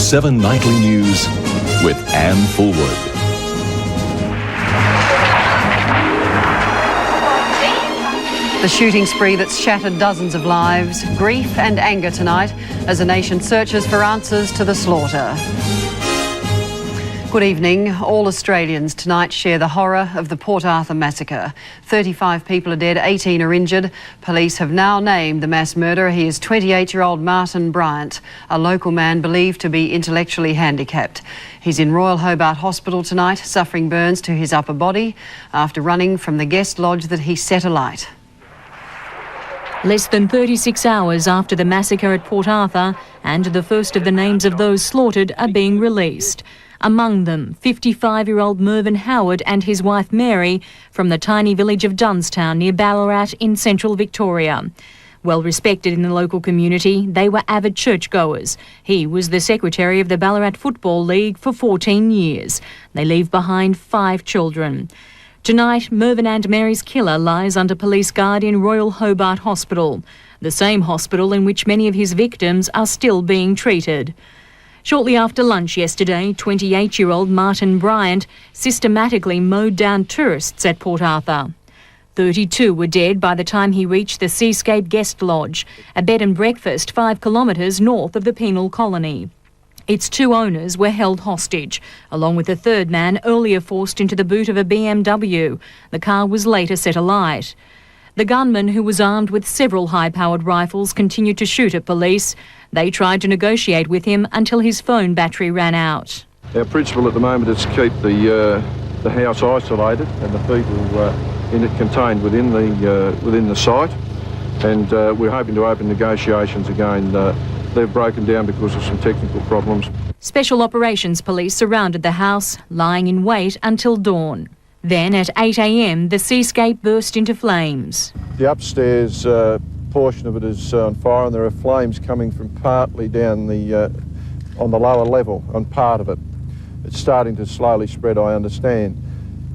7 Nightly News with Anne Fulwood. The shooting spree that's shattered dozens of lives, grief and anger tonight as the nation searches for answers to the slaughter. Good evening. All Australians tonight share the horror of the Port Arthur massacre. 35 people are dead, 18 are injured. Police have now named the mass murderer. He is 28-year-old Martin Bryant, a local man believed to be intellectually handicapped. He's in Royal Hobart Hospital tonight, suffering burns to his upper body after running from the guest lodge that he set alight. Less than 36 hours after the massacre at Port Arthur, and the first of the names of those slaughtered are being released. Among them, 55-year-old Mervyn Howard and his wife Mary from the tiny village of Dunstown near Ballarat in central Victoria. Well respected in the local community, they were avid churchgoers. He was the secretary of the Ballarat Football League for 14 years. They leave behind 5 children. Tonight, Mervyn and Mary's killer lies under police guard in Royal Hobart Hospital, the same hospital in which many of his victims are still being treated. Shortly after lunch yesterday, 28-year-old Martin Bryant systematically mowed down tourists at Port Arthur. 32 were dead by the time he reached the Seascape Guest Lodge, a bed and breakfast 5 kilometres north of the penal colony. Its 2 owners were held hostage, along with a third man earlier forced into the boot of a BMW. The car was later set alight. The gunman, who was armed with several high-powered rifles, continued to shoot at police. They tried to negotiate with him until his phone battery ran out. Our principle at the moment is to keep the house isolated and the people in it contained within the site. And we're hoping to open negotiations again. They've broken down because of some technical problems. Special Operations Police surrounded the house, lying in wait until dawn. Then at 8 a.m, the seascape burst into flames. The upstairs portion of it is on fire, and there are flames coming from partly down on the lower level, on part of it. It's starting to slowly spread, I understand.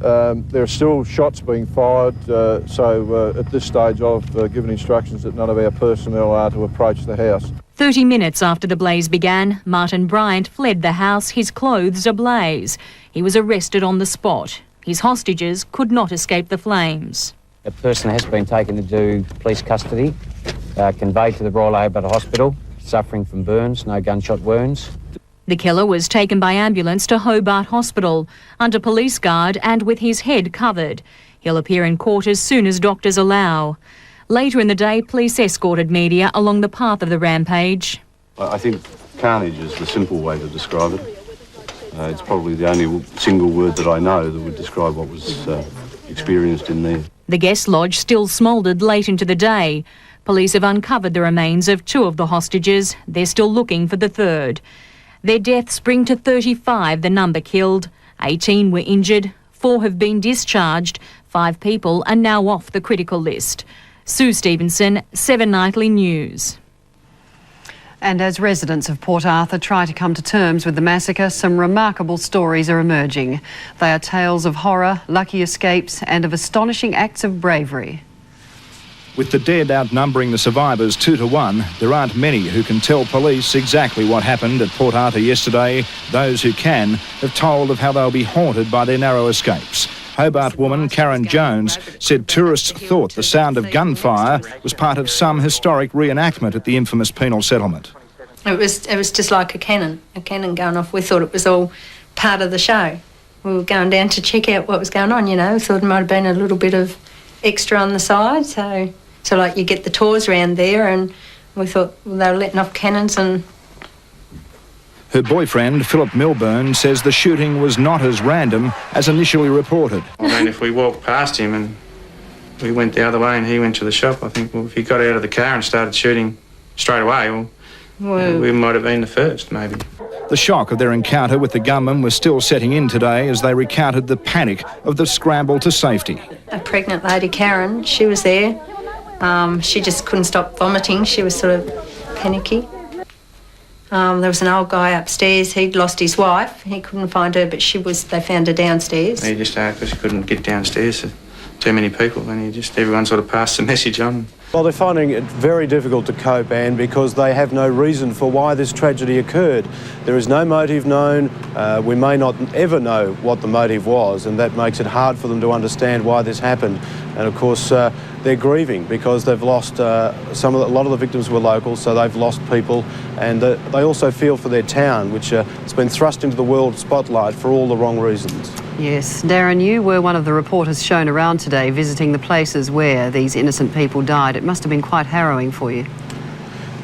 There are still shots being fired, so at this stage I've given instructions that none of our personnel are to approach the house. 30 minutes after the blaze began, Martin Bryant fled the house, his clothes ablaze. He was arrested on the spot. His hostages could not escape the flames. A person has been taken into police custody, conveyed to the Royal Hobart Hospital, suffering from burns, no gunshot wounds. The killer was taken by ambulance to Hobart Hospital, under police guard and with his head covered. He'll appear in court as soon as doctors allow. Later in the day, police escorted media along the path of the rampage. I think carnage is the simple way to describe it. It's probably the only single word that I know that would describe what was experienced in there. The guest lodge still smouldered late into the day. Police have uncovered the remains of 2 of the hostages. They're still looking for the third. Their deaths bring to 35 the number killed. 18 were injured. 4 have been discharged. 5 people are now off the critical list. Sue Stevenson, 7 Nightly News. And as residents of Port Arthur try to come to terms with the massacre, some remarkable stories are emerging. They are tales of horror, lucky escapes and of astonishing acts of bravery. With the dead outnumbering the survivors 2 to 1, there aren't many who can tell police exactly what happened at Port Arthur yesterday. Those who can have told of how they'll be haunted by their narrow escapes. Hobart woman Karen Jones said tourists thought the sound of gunfire was part of some historic reenactment at the infamous penal settlement. It was just like a cannon going off. We thought it was all part of the show. We were going down to check out what was going on, you know. We thought it might have been a little bit of extra on the side, so like you get the tours around there, and we thought, well, they were letting off cannons. And her boyfriend, Philip Milburn, says the shooting was not as random as initially reported. I mean, if we walked past him and we went the other way and he went to the shop, I think, well, if he got out of the car and started shooting straight away, well, we might have been the first, maybe. The shock of their encounter with the gunman was still setting in today as they recounted the panic of the scramble to safety. A pregnant lady, Karen, she was there. She just couldn't stop vomiting. She was sort of panicky. There was an old guy upstairs. He'd lost his wife. He couldn't find her, but they found her downstairs. He just because he couldn't get downstairs too many people, and everyone sort of passed the message on. Well, they're finding it very difficult to cope, Anne, because they have no reason for why this tragedy occurred. There is no motive known. We may not ever know what the motive was, and that makes it hard for them to understand why this happened. And of course, they're grieving because they've lost a lot of the victims were local, so they've lost people, and they also feel for their town, which has been thrust into the world spotlight for all the wrong reasons. Yes, Darren, you were one of the reporters shown around today visiting the places where these innocent people died. It must have been quite harrowing for you.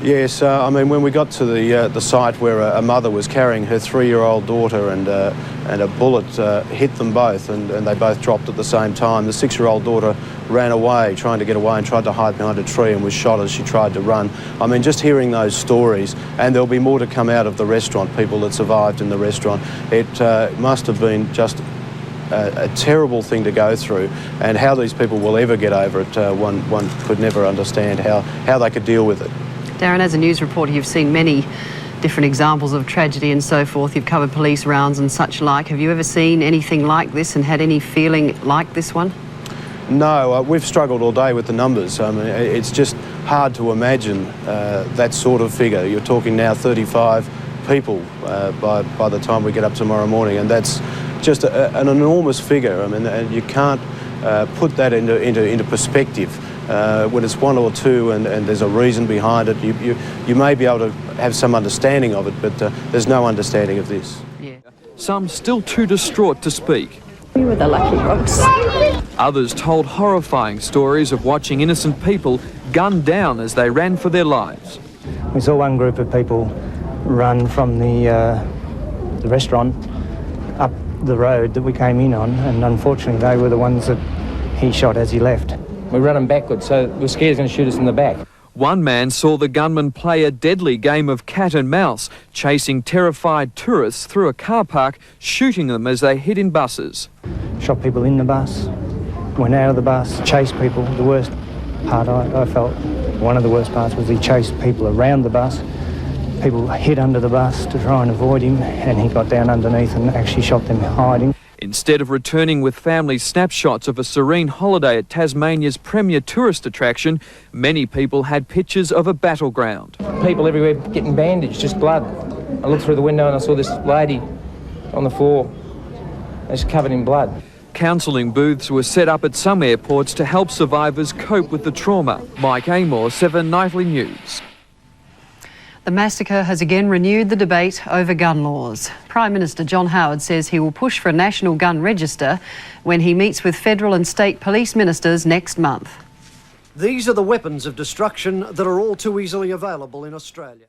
Yes, I mean, when we got to the site where a mother was carrying her 3-year-old daughter and a bullet hit them both, and they both dropped at the same time. The 6-year-old daughter ran away, trying to get away, and tried to hide behind a tree and was shot as she tried to run. I mean, just hearing those stories, and there'll be more to come out of the restaurant, people that survived in the restaurant. It must have been just a terrible thing to go through, and how these people will ever get over it, one could never understand how they could deal with it. Darren, as a news reporter, you've seen many different examples of tragedy and so forth. You've covered police rounds and such like. Have you ever seen anything like this and had any feeling like this one? No, we've struggled all day with the numbers. I mean, it's just hard to imagine that sort of figure. You're talking now 35 people by the time we get up tomorrow morning, and that's just an enormous figure. I mean, you can't put that into perspective. When it's one or two and there's a reason behind it, you may be able to have some understanding of it, but there's no understanding of this. Yeah. Some still too distraught to speak. We were the lucky ones. Others told horrifying stories of watching innocent people gunned down as they ran for their lives. We saw one group of people run from the restaurant up the road that we came in on, and unfortunately they were the ones that he shot as he left. We ran them backwards, so we're scared he's going to shoot us in the back. One man saw the gunman play a deadly game of cat and mouse, chasing terrified tourists through a car park, shooting them as they hid in buses. Shot people in the bus, went out of the bus, chased people. The worst part, I felt, one of the worst parts was he chased people around the bus. People hid under the bus to try and avoid him, and he got down underneath and actually shot them hiding. Instead of returning with family snapshots of a serene holiday at Tasmania's premier tourist attraction, many people had pictures of a battleground. People everywhere getting bandaged, just blood. I looked through the window and I saw this lady on the floor, just covered in blood. Counselling booths were set up at some airports to help survivors cope with the trauma. Mike Amor, 7 Nightly News. The massacre has again renewed the debate over gun laws. Prime Minister John Howard says he will push for a national gun register when he meets with federal and state police ministers next month. These are the weapons of destruction that are all too easily available in Australia.